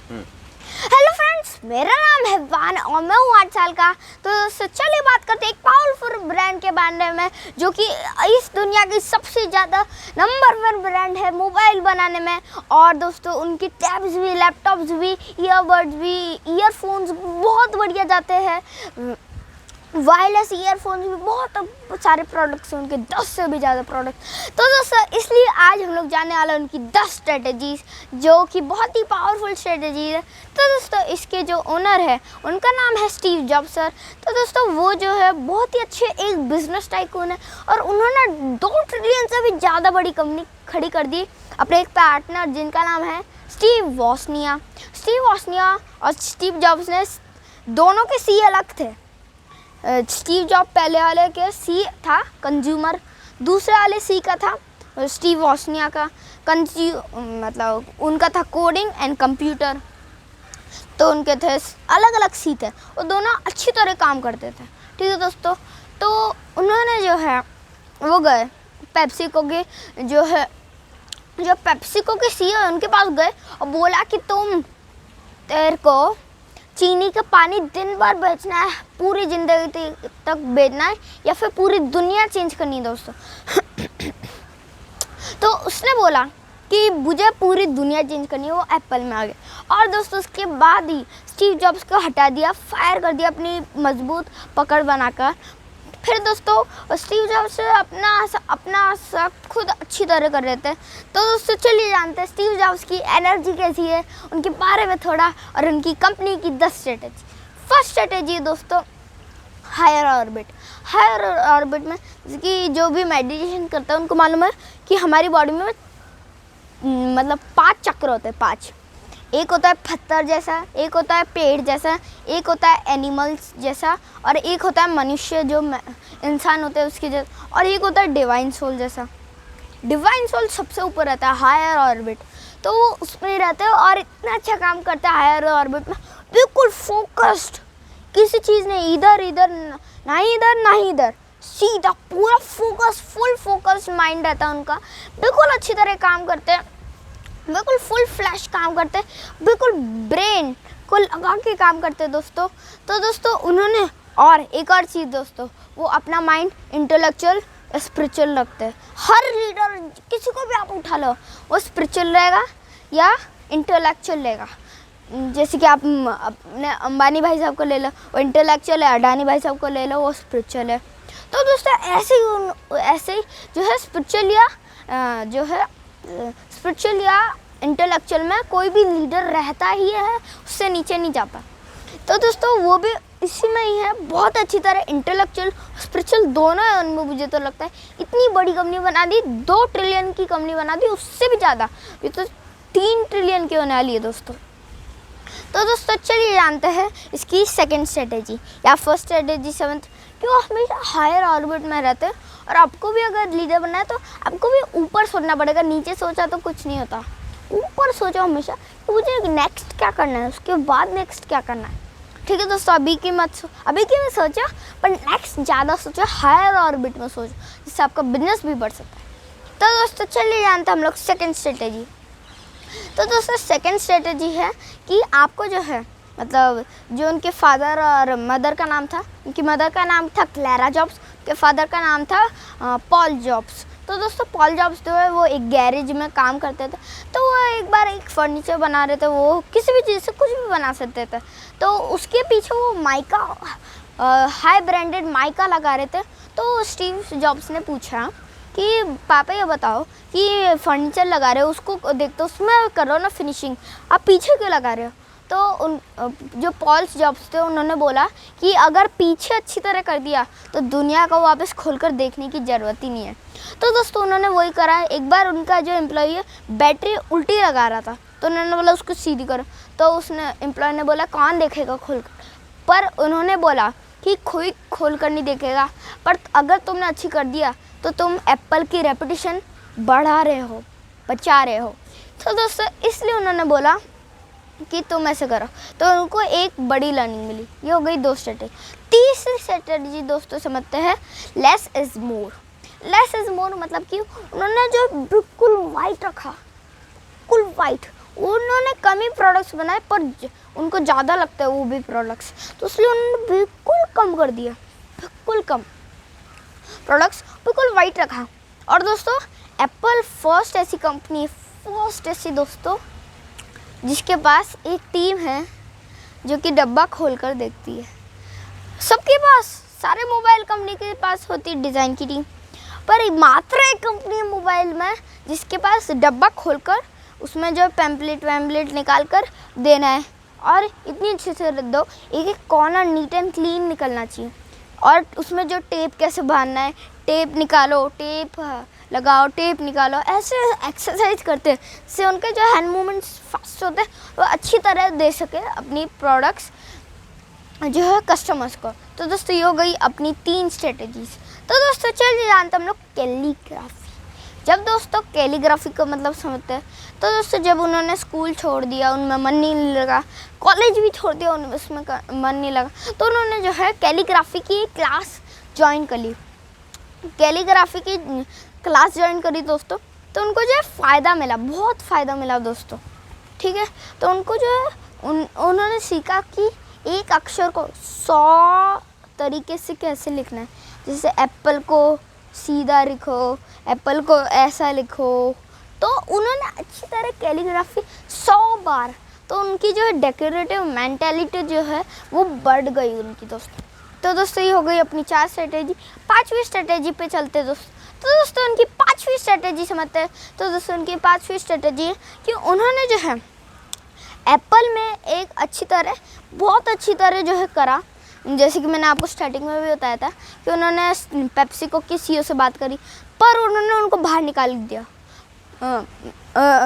Hello friends, मेरा नाम है वान और मैं हूँ 8 साल का। तो चलिए बात करते हैं एक पावरफुल ब्रांड के बारे में, जो कि इस दुनिया की सबसे ज़्यादा नंबर 1 ब्रांड है मोबाइल बनाने में। और दोस्तों, उनकी टैब्स भी, लैपटॉप्स भी, ईयरबड्स भी, ईयरफोन्स बहुत बढ़िया जाते हैं। वायरलेस ईयरफोन्स भी बहुत सारे प्रोडक्ट्स हैं उनके, 10 से भी ज़्यादा प्रोडक्ट। तो दोस्तों, इसलिए आज हम लोग जानने वाले हैं उनकी 10 स्ट्रेटजीज, जो कि बहुत ही पावरफुल स्ट्रेटजी है। तो दोस्तों, इसके जो ओनर है उनका नाम है स्टीव जॉब्स सर। तो दोस्तों, वो जो है बहुत ही अच्छे एक बिजनेस टाइकून है, और उन्होंने 2 ट्रिलियन से भी ज़्यादा बड़ी कंपनी खड़ी कर दी अपने एक पार्टनर, जिनका नाम है स्टीव वॉस्निया। स्टीव वॉस्निया और स्टीव जॉब्स ने दोनों के सी अलग थे। स्टीव जॉब पहले वाले के सी था कंज्यूमर, दूसरे वाले सी का था स्टीव वॉस्निया का मतलब उनका था कोडिंग एंड कंप्यूटर। तो उनके थे अलग अलग सी थे, वो दोनों अच्छी तरह काम करते थे। ठीक है दोस्तों, तो उन्होंने जो है वो गए पेप्सिको के जो पेप्सिको के सी है उनके पास गए और बोला कि तेरे को चीनी का पानी दिन भर बेचना है, पूरी ज़िंदगी तक बेचना है, या फिर पूरी दुनिया चेंज करनी है दोस्तों। तो उसने बोला कि मुझे पूरी दुनिया चेंज करनी है, वो एप्पल में आ गए। और दोस्तों, उसके बाद ही स्टीव जॉब्स को हटा दिया, फायर कर दिया अपनी मजबूत पकड़ बनाकर। फिर दोस्तों, स्टीव जॉब्स अपना सब खुद अच्छी तरह कर रहे थे। तो दोस्तों, चलिए जानते हैं स्टीव जॉब्स की एनर्जी कैसी है, उनके बारे में थोड़ा, और उनकी कंपनी की 10 स्ट्रेटेजी। फर्स्ट स्ट्रेटेजी दोस्तों, हायर ऑर्बिट। हायर ऑर्बिट में कि जो भी मेडिटेशन करता है उनको मालूम है कि हमारी बॉडी में मतलब 5 चक्र होते हैं। 5, एक होता है पत्थर जैसा, एक होता है पेड़ जैसा, एक होता है एनिमल्स जैसा, और एक होता है मनुष्य जो इंसान होते हैं उसके जैसा, और एक होता है डिवाइन सोल जैसा। डिवाइन सोल सबसे ऊपर रहता है हायर ऑर्बिट, तो वो उसमें रहते हैं और इतना अच्छा काम करता है हायर ऑर्बिट में, बिल्कुल फोकस्ड, किसी चीज़ ने इधर ना इधर, सीधा पूरा फोकस, फुल फोकस्ड माइंड रहता है उनका। बिल्कुल अच्छी तरह काम करते हैं, बिल्कुल फुल फ्लैश काम करते हैं, बिल्कुल ब्रेन को लगा के काम करते हैं दोस्तों। तो दोस्तों, उन्होंने और एक और चीज़ दोस्तों, वो अपना माइंड इंटेलेक्चुअल स्पिरिचुअल रखते हैं। हर लीडर, किसी को भी आप उठा लो, वो स्पिरिचुअल रहेगा या इंटेलेक्चुअल रहेगा। जैसे कि आप अपने अंबानी भाई साहब को ले लो, वो इंटेलेक्चुअल है, अडानी भाई साहब को ले लो, वो स्पिरिचुअल है। तो दोस्तों, ऐसे ही जो है स्पिरिचुअल या इंटेलेक्चुअल में कोई भी लीडर रहता ही है, उससे नीचे नहीं जाता। तो दोस्तों, वो भी इसी में ही है, बहुत अच्छी तरह इंटेलेक्चुअल स्पिरिचुअल दोनों है उनमें। मुझे तो लगता है इतनी बड़ी कंपनी बना दी, 2 ट्रिलियन की कंपनी बना दी, उससे भी ज़्यादा, ये तो 3 ट्रिलियन की होने वाली है दोस्तों। तो दोस्तों, चलिए जानते हैं इसकी सेकंड स्ट्रेटेजी या फर्स्ट स्ट्रेटेजी 7th, कि वो हमेशा हायर ऑर्बिट में रहते हैं। और आपको भी अगर लीडर बनना है तो आपको भी ऊपर सोचना पड़ेगा, नीचे सोचा तो कुछ नहीं होता। ऊपर सोचो हमेशा कि मुझे नेक्स्ट क्या करना है, उसके बाद नेक्स्ट क्या करना है। ठीक है दोस्तों, अभी की मत सोचो, पर नेक्स्ट ज़्यादा सोचो, हायर ऑर्बिट में सोचो, जिससे आपका बिजनेस भी बढ़ सकता है। तो दोस्तों, चलिए जानते हैं हम लोग सेकेंड स्ट्रेटेजी। तो दोस्तों, सेकेंड स्ट्रेटेजी है कि आपको जो है मतलब जो उनके फादर और मदर का नाम था, उनकी मदर का नाम था क्लेरा जॉब्स, उनके फादर का नाम था पॉल जॉब्स। तो दोस्तों, पॉल जॉब्स जो है वो एक गैरेज में काम करते थे। तो वो एक बार एक फर्नीचर बना रहे थे, वो किसी भी चीज़ से कुछ भी बना सकते थे। तो उसके पीछे वो माइका, हाई ब्रांडेड माइका लगा रहे थे। तो स्टीव जॉब्स ने पूछा कि पापा ये बताओ कि फर्नीचर लगा रहे हो, उसको देखते उसमें करो ना फिनिशिंग, आप पीछे क्यों लगा रहे हो। तो जो पॉल जॉब्स थे उन्होंने बोला कि अगर पीछे अच्छी तरह कर दिया तो दुनिया को वापस खोलकर देखने की ज़रूरत ही नहीं है। तो दोस्तों, उन्होंने वही करा है। एक बार उनका जो एम्प्लॉई है बैटरी उल्टी लगा रहा था, तो उन्होंने बोला उसको सीधी करो। तो उसने एम्प्लॉय ने बोला कौन देखेगा खोल कर, पर उन्होंने बोला कि कोई खोल कर नहीं देखेगा, पर अगर तुमने अच्छी कर दिया तो तुम एप्पल की रेपुटेशन बढ़ा रहे हो, बचा रहे हो। तो दोस्तों, इसलिए उन्होंने बोला कि तुम ऐसे करो। तो उनको एक बड़ी लर्निंग मिली। ये हो गई 2 स्ट्रेटेजी। तीसरी स्ट्रेटेजी दोस्तों समझते हैं, less is more. Less is more मतलब कि उन्होंने जो बिल्कुल वाइट रखा, बिल्कुल वाइट, उन्होंने कम ही प्रोडक्ट्स बनाए पर उनको ज़्यादा लगता है वो भी प्रोडक्ट्स, तो इसलिए उन्होंने बिल्कुल कम कर दिया, बिल्कुल कम प्रोडक्ट्स, बिल्कुल वाइट रखा। और दोस्तों एप्पल फर्स्ट ऐसी कंपनी, फर्स्ट ऐसी दोस्तों जिसके पास एक टीम है जो कि डब्बा खोल कर देखती है। सबके पास, सारे मोबाइल कंपनी के पास होती है डिज़ाइन की टीम, पर मात्र एक कंपनी है मोबाइल में जिसके पास डब्बा खोलकर उसमें जो पैम्पलेट वैम्पलेट निकाल कर देना है, और इतनी अच्छे से रख दो, एक एक कॉर्नर नीट एंड क्लीन निकलना चाहिए, और उसमें जो टेप कैसे बांधना है, टेप निकालो, टेप लगाओ, टेप निकालो, ऐसे एक्सरसाइज करते हैं जिससे उनके जो हैंड मूवमेंट्स फास्ट होते हैं वो अच्छी तरह दे सके अपनी प्रोडक्ट्स जो है कस्टमर्स को। तो दोस्तों ये हो गई अपनी 3 स्ट्रेटजीज। तो दोस्तों चलिए जानते हम लोग कैलीग्राफी। जब दोस्तों कैलीग्राफी का मतलब समझते हैं, तो दोस्तों जब उन्होंने स्कूल छोड़ दिया, उनमें मन नहीं लगा, कॉलेज भी छोड़ दिया, उनमें उसमें मन नहीं लगा, तो उन्होंने जो है कैलीग्राफी की क्लास ज्वाइन कर ली। कैलीग्राफी की क्लास ज्वाइन करी दोस्तों, तो उनको जो है फ़ायदा मिला, बहुत फ़ायदा मिला दोस्तों, ठीक है। तो उनको जो है उन्होंने सीखा कि एक अक्षर को 100 तरीके से कैसे लिखना है, जैसे एप्पल को सीधा लिखो, एप्पल को ऐसा लिखो। तो उन्होंने अच्छी तरह कैलीग्राफी 100 बार, तो उनकी जो है डेकोरेटिव मेंटालिटी जो है वो बढ़ गई उनकी दोस्तों। तो दोस्तों ये हो गई अपनी 4 स्ट्रेटेजी। 5वीं स्ट्रेटेजी पे चलते दोस्तों। तो दोस्तों उनकी 5वीं स्ट्रेटेजी समझते हैं। तो दोस्तों उनकी 5वीं स्ट्रेटेजी है कि उन्होंने जो है एप्पल में एक अच्छी तरह, बहुत अच्छी तरह जो है करा, जैसे कि मैंने आपको स्टार्टिंग में भी बताया था कि उन्होंने पेप्सिको की सीईओ से बात करी, पर उन्होंने उनको बाहर निकाल दिया,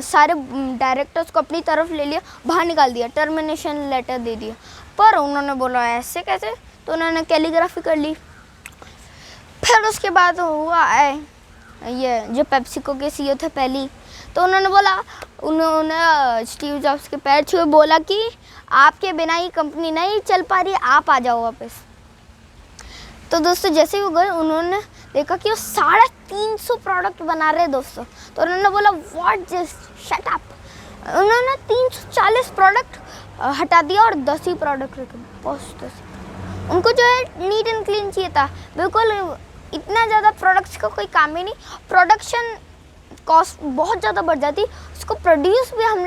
सारे डायरेक्टर्स को अपनी तरफ ले लिया, बाहर निकाल दिया, टर्मिनेशन लेटर दे दिया। पर उन्होंने बोला ऐसे कैसे, तो उन्होंने कैलीग्राफी कर ली। फिर उसके बाद हुआ ये जो पेप्सिको के सीईओ थे पहली, तो उन्होंने बोला, उन्होंने स्टीव जॉब्स के पैर छुए, बोला कि आपके बिना ही कंपनी नहीं चल पा रही, आप आ जाओ वापस। तो दोस्तों जैसे वो गए, उन्होंने देखा कि वो 350 प्रोडक्ट बना रहे दोस्तों, तो उन्होंने बोला व्हाट जस्ट शट अप। उन्होंने 340 प्रोडक्ट हटा दिया और 10 ही प्रोडक्ट रखे, बस 10। उनको जो है नीट एंड क्लीन चाहिए था, बिल्कुल इतना ज़्यादा प्रोडक्ट्स का कोई काम ही नहीं, प्रोडक्शन कॉस्ट बहुत ज़्यादा बढ़ जाती, उसको प्रोड्यूस भी हम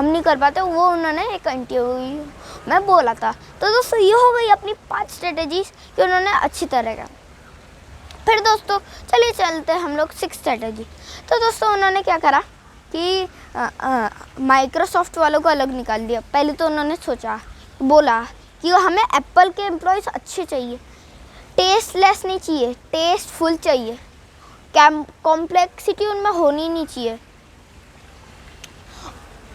नहीं कर पाते, वो उन्होंने एक इंटरव्यू में बोला था। तो दोस्तों ये हो गई अपनी 5 स्ट्रेटेजीज कि उन्होंने अच्छी तरह का। फिर दोस्तों चलिए चलते हैं हम लोग 6 स्ट्रेटेजी। तो दोस्तों उन्होंने क्या करा कि माइक्रोसॉफ्ट वालों को अलग निकाल दिया। पहले तो उन्होंने सोचा, बोला कि हमें एप्पल के एम्प्लॉयज़ अच्छे चाहिए, टेस्टलेस नहीं चाहिए, टेस्टफुल चाहिए, कॉम्प्लेक्सिटी उनमें होनी नहीं चाहिए,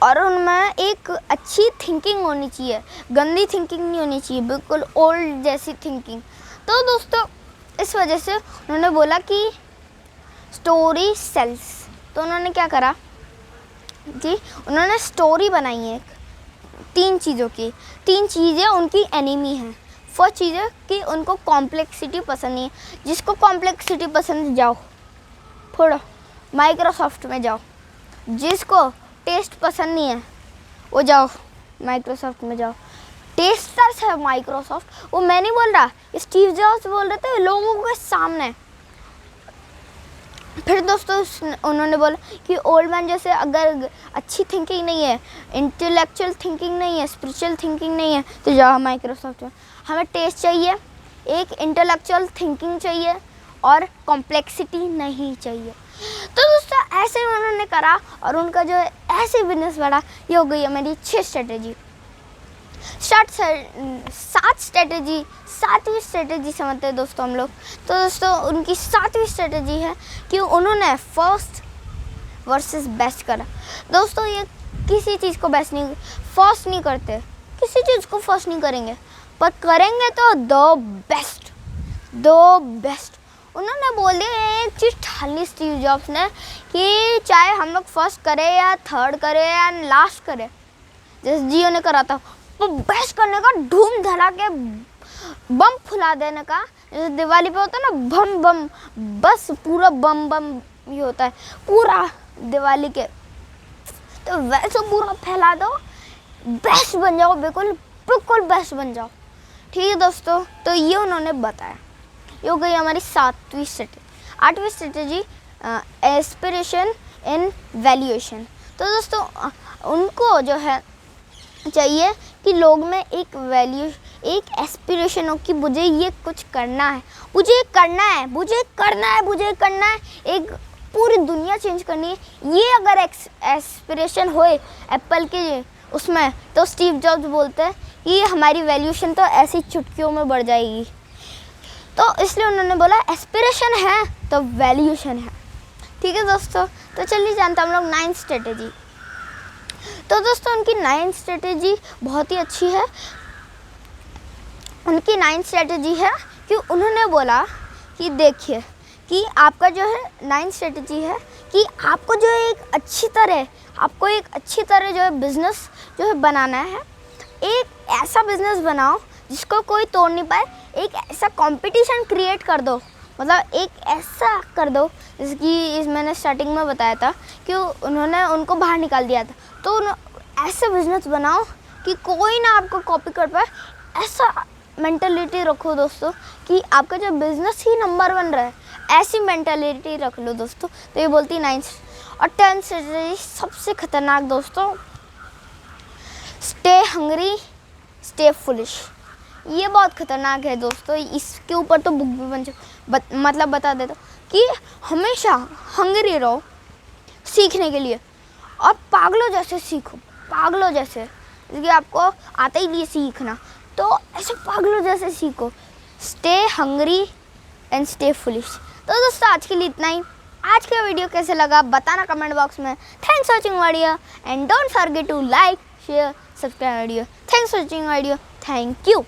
और उनमें एक अच्छी थिंकिंग होनी चाहिए, गंदी थिंकिंग नहीं होनी चाहिए, बिल्कुल ओल्ड जैसी थिंकिंग। तो दोस्तों इस वजह से उन्होंने बोला कि स्टोरी सेल्स। तो उन्होंने क्या करा कि उन्होंने स्टोरी बनाई है 3 चीज़ों की। 3 चीज़ें उनकी एनिमी हैं। फर्स्ट चीज़ है कि उनको कॉम्प्लेक्सिटी पसंद नहीं है। जिसको कॉम्प्लेक्सिटी पसंद, जाओ फोड़ो माइक्रोसॉफ्ट में जाओ। जिसको टेस्ट पसंद नहीं है वो जाओ माइक्रोसॉफ्ट में जाओ। टेस्टर्स है माइक्रोसॉफ्ट, वो मैं नहीं बोल रहा, स्टीव जॉब्स बोल रहे थे लोगों के सामने। फिर दोस्तों उन्होंने बोला कि ओल्ड मैन जैसे अगर अच्छी थिंकिंग नहीं है, इंटेलेक्चुअल थिंकिंग नहीं है, स्पिरिचुअल थिंकिंग नहीं है, तो जाओ माइक्रोसॉफ्ट में। हमें टेस्ट चाहिए, एक इंटेलेक्चुअल थिंकिंग चाहिए और कॉम्प्लेक्सिटी नहीं चाहिए। तो दोस्तों ऐसे उन्होंने करा और उनका जो ऐसे बिजनेस बढ़ा। ये हो गई है मेरी 6 स्ट्रेटेजी। 7 स्ट्रेटेजी, 7वीं स्ट्रेटेजी समझते हैं दोस्तों हम लोग। तो दोस्तों उनकी 7वीं स्ट्रेटेजी है कि उन्होंने फर्स्ट वर्सेस बेस्ट करा। दोस्तों ये किसी चीज़ को फर्स्ट नहीं करते, किसी चीज़ को फर्स्ट नहीं करेंगे, पर करेंगे तो द बेस्ट। उन्होंने बोले एक चीज़ ठानी स्टीव जॉब्स ने कि चाहे हम लोग फर्स्ट करें या थर्ड करें या लास्ट करें, जैसे जियो ने करा था, वो बेस्ट करने का, धूम धड़ाके बम फुला देने का। जैसे दिवाली पे होता है ना बम बम, बस पूरा बम बम ये होता है पूरा दिवाली के तो वैसे पूरा फैला दो, बेस्ट बन जाओ, बिल्कुल बिल्कुल बेस्ट बन जाओ। ठीक है दोस्तों, तो ये उन्होंने बताया। ये हो गई हमारी 7वीं स्ट्रेटेजी। 8वीं स्ट्रेटेजी एस्पिरेशन इन वैल्यूएशन। तो दोस्तों उनको जो है चाहिए कि लोग में एक वैल्यू, एक एस्पिरेशन हो कि मुझे ये कुछ करना है, मुझे करना है, मुझे करना है, मुझे करना है, एक पूरी दुनिया चेंज करनी है। ये अगर एस्पिरेशन होए एप्पल के उसमें, तो स्टीव जॉब्स बोलते हैं कि हमारी वैल्यूएशन तो ऐसी चुटकियों में बढ़ जाएगी। तो इसलिए उन्होंने बोला एस्पिरेशन है तो वैल्यूएशन है। ठीक है दोस्तों, तो चलिए जानते हैं हम लोग 9th स्ट्रेटेजी। तो दोस्तों उनकी 9th स्ट्रेटेजी बहुत ही अच्छी है। उनकी 9th स्ट्रेटेजी है कि उन्होंने बोला कि देखिए कि आपका जो है 9th स्ट्रेटेजी है कि आपको जो है एक अच्छी तरह जो है बिज़नेस जो है बनाना है। एक ऐसा बिज़नेस बनाओ जिसको कोई तोड़ नहीं पाए। एक ऐसा कंपटीशन क्रिएट कर दो, मतलब एक ऐसा कर दो जिसकी मैंने स्टार्टिंग में बताया था कि उन्होंने उनको बाहर निकाल दिया था। तो ऐसे बिज़नेस बनाओ कि कोई ना आपको कॉपी कर पाए। ऐसा मेंटालिटी रखो दोस्तों कि आपका जो बिज़नेस ही नंबर 1 रहे, ऐसी मेंटालिटी रख लो दोस्तों। तो ये बोलती 9th और 10th स्ट्रेटेजी सबसे खतरनाक दोस्तों, स्टे हंग्री स्टे फुलिश। ये बहुत खतरनाक है दोस्तों। इसके ऊपर तो बुक भी मतलब बता देता कि हमेशा हंग्री रहो सीखने के लिए और पागलों जैसे सीखो, पागलों जैसे, क्योंकि आपको आता ही नहीं सीखना, तो ऐसे पागलों जैसे सीखो। Stay hungry and stay foolish. तो दोस्तों आज के लिए इतना ही। आज का वीडियो कैसे लगा बताना कमेंट बॉक्स में। Thanks for watching video and don't forget to like share subscribe video. Thanks for watching video. Thank you.